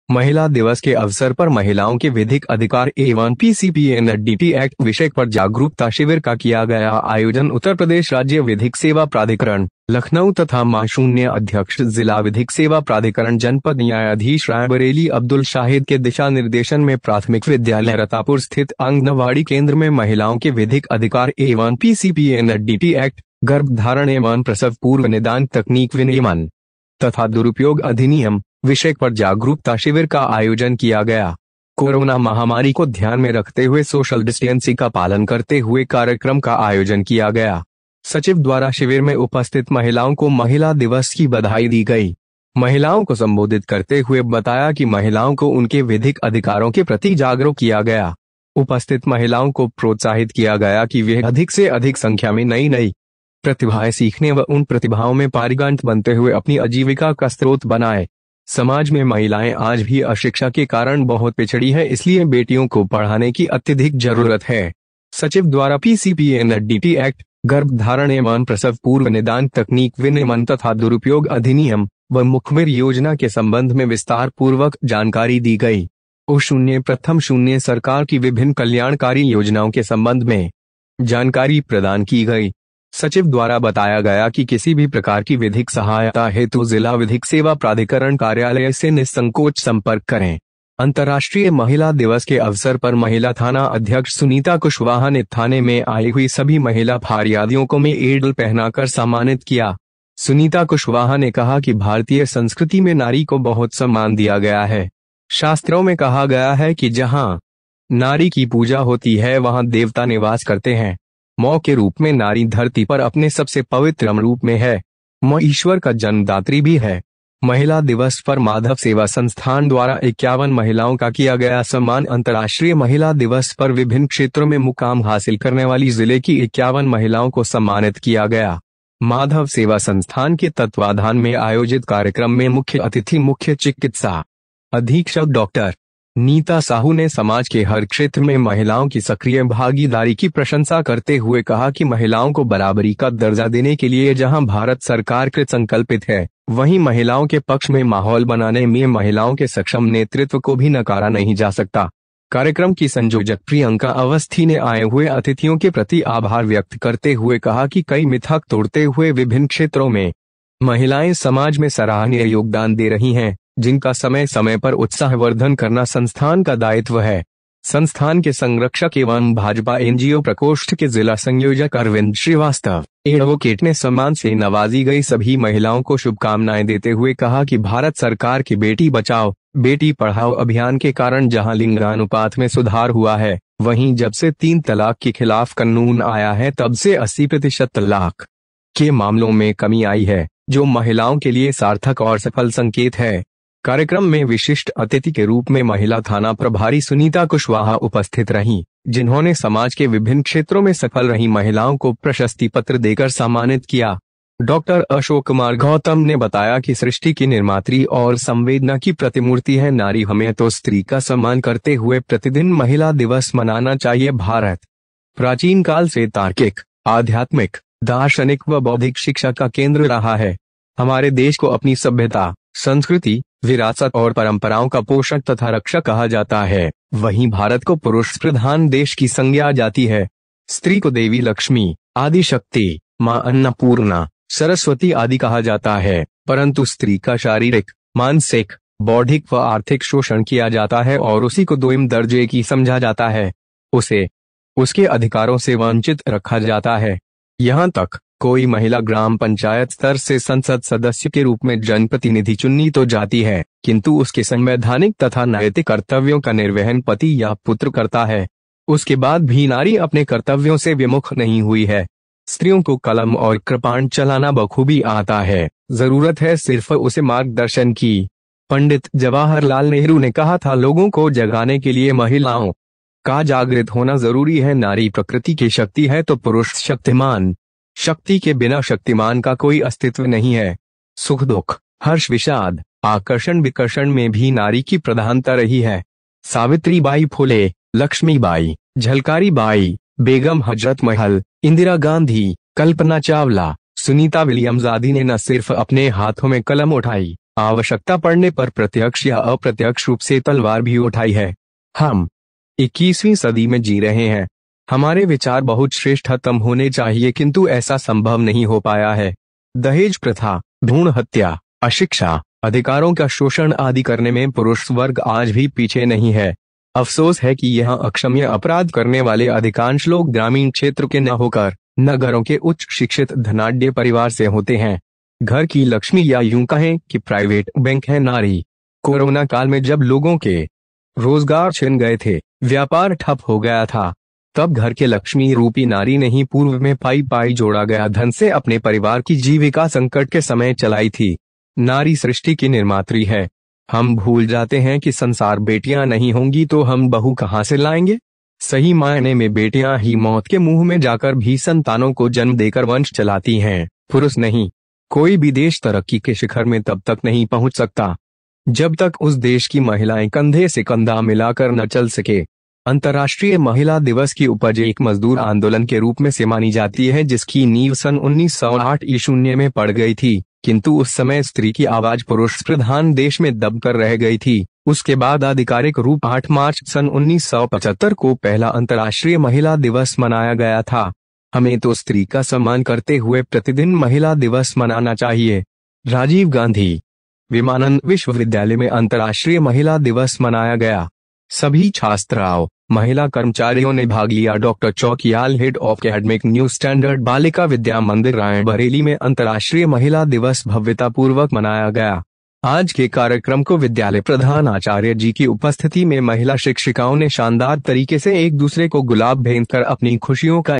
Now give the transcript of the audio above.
महिला दिवस के अवसर पर महिलाओं के विधिक अधिकार एवं पीसीपीएनडीटी एक्ट विषय पर जागरूकता शिविर का किया गया आयोजन। उत्तर प्रदेश राज्य विधिक सेवा प्राधिकरण लखनऊ तथा माशून्य अध्यक्ष जिला विधिक सेवा प्राधिकरण जनपद न्यायाधीश रायबरेली अब्दुल शाहिद के दिशा निर्देशन में प्राथमिक विद्यालय रतापुर स्थित आंगनवाड़ी केंद्र में महिलाओं के विधिक अधिकार एवं पीसीपीएनडीटी एक्ट, गर्भधारण एवं प्रसव पूर्व निदान तकनीक विनियमन तथा दुरुपयोग अधिनियम विषय पर जागरूकता शिविर का आयोजन किया गया। कोरोना महामारी को ध्यान में रखते हुए सोशल डिस्टेंसिंग का पालन करते हुए कार्यक्रम का आयोजन किया गया। सचिव द्वारा शिविर में उपस्थित महिलाओं को महिला दिवस की बधाई दी गई। महिलाओं को संबोधित करते हुए बताया कि महिलाओं को उनके विधिक अधिकारों के प्रति जागरूक किया गया। उपस्थित महिलाओं को प्रोत्साहित किया गया कि वे अधिक से अधिक संख्या में नई प्रतिभाएं सीखने व उन प्रतिभाओं में पारंगत बनते हुए अपनी आजीविका का स्रोत बनाए। समाज में महिलाएं आज भी अशिक्षा के कारण बहुत पिछड़ी है, इसलिए बेटियों को पढ़ाने की अत्यधिक जरूरत है। सचिव द्वारा पीसीपीएनडीटी एक्ट, गर्भधारण एवं प्रसव पूर्व निदान तकनीक विनियमन तथा दुरुपयोग अधिनियम व मुखबिर योजना के संबंध में विस्तार पूर्वक जानकारी दी गई। प्रथम शून्य सरकार की विभिन्न कल्याणकारी योजनाओं के संबंध में जानकारी प्रदान की गई। सचिव द्वारा बताया गया कि किसी भी प्रकार की विधिक सहायता हेतु जिला विधिक सेवा प्राधिकरण कार्यालय से निसंकोच संपर्क करें। अंतर्राष्ट्रीय महिला दिवस के अवसर पर महिला थाना अध्यक्ष सुनीता कुशवाहा ने थाने में आई हुई सभी महिला फरियादियों को मेडल पहनाकर सम्मानित किया। सुनीता कुशवाहा ने कहा कि भारतीय संस्कृति में नारी को बहुत सम्मान दिया गया है। शास्त्रों में कहा गया है कि जहाँ नारी की पूजा होती है वहाँ देवता निवास करते हैं। मौ के रूप में नारी धरती पर अपने सबसे पवित्र रूप में है। मौ ईश्वर का जन्मदात्री भी है। महिला दिवस पर माधव सेवा संस्थान द्वारा 51 महिलाओं का किया गया सम्मान। अंतर्राष्ट्रीय महिला दिवस पर विभिन्न क्षेत्रों में मुकाम हासिल करने वाली जिले की 51 महिलाओं को सम्मानित किया गया। माधव सेवा संस्थान के तत्वाधान में आयोजित कार्यक्रम में मुख्य अतिथि मुख्य चिकित्सा अधीक्षक डॉक्टर नीता साहू ने समाज के हर क्षेत्र में महिलाओं की सक्रिय भागीदारी की प्रशंसा करते हुए कहा कि महिलाओं को बराबरी का दर्जा देने के लिए जहां भारत सरकार कृत संकल्पित है, वहीं महिलाओं के पक्ष में माहौल बनाने में महिलाओं के सक्षम नेतृत्व को भी नकारा नहीं जा सकता। कार्यक्रम की संयोजक प्रियंका अवस्थी ने आए हुए अतिथियों के प्रति आभार व्यक्त करते हुए कहा कि कई मिथक तोड़ते हुए विभिन्न क्षेत्रों में महिलाएं समाज में सराहनीय योगदान दे रही हैं, जिनका समय समय पर उत्साहवर्धन करना संस्थान का दायित्व है। संस्थान के संरक्षक एवं भाजपा एनजीओ प्रकोष्ठ के जिला संयोजक अरविंद श्रीवास्तव एडवोकेट ने सम्मान से नवाजी गई सभी महिलाओं को शुभकामनाएं देते हुए कहा कि भारत सरकार की बेटी बचाओ बेटी पढ़ाओ अभियान के कारण जहां लिंगानुपात में सुधार हुआ है, वहीं जब से 3 तलाक के खिलाफ कानून आया है तब से 80% तलाक के मामलों में कमी आई है, जो महिलाओं के लिए सार्थक और सफल संकेत है। कार्यक्रम में विशिष्ट अतिथि के रूप में महिला थाना प्रभारी सुनीता कुशवाहा उपस्थित रहीं, जिन्होंने समाज के विभिन्न क्षेत्रों में सफल रही महिलाओं को प्रशस्ति पत्र देकर सम्मानित किया। डॉक्टर अशोक कुमार गौतम ने बताया कि सृष्टि की निर्मात्री और संवेदना की प्रतिमूर्ति है नारी, हमें तो स्त्री का सम्मान करते हुए प्रतिदिन महिला दिवस मनाना चाहिए। भारत प्राचीन काल से तार्किक, आध्यात्मिक, दार्शनिक व बौद्धिक शिक्षा का केंद्र रहा है। हमारे देश को अपनी सभ्यता, संस्कृति, विरासत और परंपराओं का पोषक तथा रक्षक कहा जाता है। वहीं भारत को पुरुष प्रधान देश की संज्ञा जाती है। स्त्री को देवी लक्ष्मी, आदि शक्ति, मां अन्नपूर्णा, सरस्वती आदि कहा जाता है, परंतु स्त्री का शारीरिक, मानसिक, बौद्धिक व आर्थिक शोषण किया जाता है और उसी को दोयम दर्जे की समझा जाता है। उसे उसके अधिकारों से वंचित रखा जाता है। यहाँ तक कोई महिला ग्राम पंचायत स्तर से संसद सदस्य के रूप में जनप्रतिनिधि चुनी तो जाती है, किंतु उसके संवैधानिक तथा नैतिक कर्तव्यों का निर्वहन पति या पुत्र करता है। उसके बाद भी नारी अपने कर्तव्यों से विमुख नहीं हुई है। स्त्रियों को कलम और कृपाण चलाना बखूबी आता है, जरूरत है सिर्फ उसे मार्गदर्शन की। पंडित जवाहरलाल नेहरू ने कहा था, लोगों को जगाने के लिए महिलाओं का जागृत होना जरूरी है। नारी प्रकृति की शक्ति है तो पुरुष शक्तिमान। शक्ति के बिना शक्तिमान का कोई अस्तित्व नहीं है। सुख दुख, हर्ष विषाद, आकर्षण विकर्षण में भी नारी की प्रधानता रही है। सावित्रीबाई फुले, लक्ष्मीबाई, झलकारी बाई, बेगम हजरत महल, इंदिरा गांधी, कल्पना चावला, सुनीता विलियम्स आदि ने न सिर्फ अपने हाथों में कलम उठाई, आवश्यकता पड़ने पर प्रत्यक्ष या अप्रत्यक्ष रूप से तलवार भी उठाई है। हम 21वीं सदी में जी रहे हैं। हमारे विचार बहुत श्रेष्ठतम होने चाहिए, किंतु ऐसा संभव नहीं हो पाया है। दहेज प्रथा, भ्रूण हत्या, अशिक्षा, अधिकारों का शोषण आदि करने में पुरुष वर्ग आज भी पीछे नहीं है। अफसोस है कि यह अक्षम्य अपराध करने वाले अधिकांश लोग ग्रामीण क्षेत्र के न होकर नगरों के उच्च शिक्षित धनाढ्य परिवार से होते हैं। घर की लक्ष्मी या यूं कहें कि प्राइवेट बैंक है नारी। कोरोना काल में जब लोगों के रोजगार छिन गए थे, व्यापार ठप हो गया था, तब घर के लक्ष्मी रूपी नारी ने ही पूर्व में पाई जोड़ा गया धन से अपने परिवार की जीविका संकट के समय चलाई थी। नारी सृष्टि की निर्मात्री है। हम भूल जाते हैं कि संसार बेटियां नहीं होंगी तो हम बहू कहां से लाएंगे। सही मायने में बेटियां ही मौत के मुंह में जाकर भी संतानों को जन्म देकर वंश चलाती हैं, पुरुष नहीं। कोई भी देश तरक्की के शिखर में तब तक नहीं पहुंच सकता जब तक उस देश की महिलाएं कंधे से कंधा मिलाकर न चल सके। अंतर्राष्ट्रीय महिला दिवस की उपज एक मजदूर आंदोलन के रूप में से मानी जाती है, जिसकी नींव सन 1908 ईशून्य में पड़ गई थी, किंतु उस समय स्त्री की आवाज पुरुष प्रधान देश में दबकर रह गई थी। उसके बाद आधिकारिक रूप 8 मार्च सन 1975 को पहला अंतर्राष्ट्रीय महिला दिवस मनाया गया था। हमें तो स्त्री का सम्मान करते हुए प्रतिदिन महिला दिवस मनाना चाहिए। राजीव गांधी विमानंद विश्वविद्यालय में अंतर्राष्ट्रीय महिला दिवस मनाया गया। सभी छात्राओं, महिला कर्मचारियों ने भाग लिया। Doctor Chaukiyal, head of academic new standard Balika Vidya मंदिर रायबरेली में अंतर्राष्ट्रीय महिला दिवस भव्यता पूर्वक मनाया गया। आज के कार्यक्रम को विद्यालय प्रधान आचार्य जी की उपस्थिति में महिला शिक्षिकाओं ने शानदार तरीके से एक दूसरे को गुलाब भेंट कर अपनी खुशियों का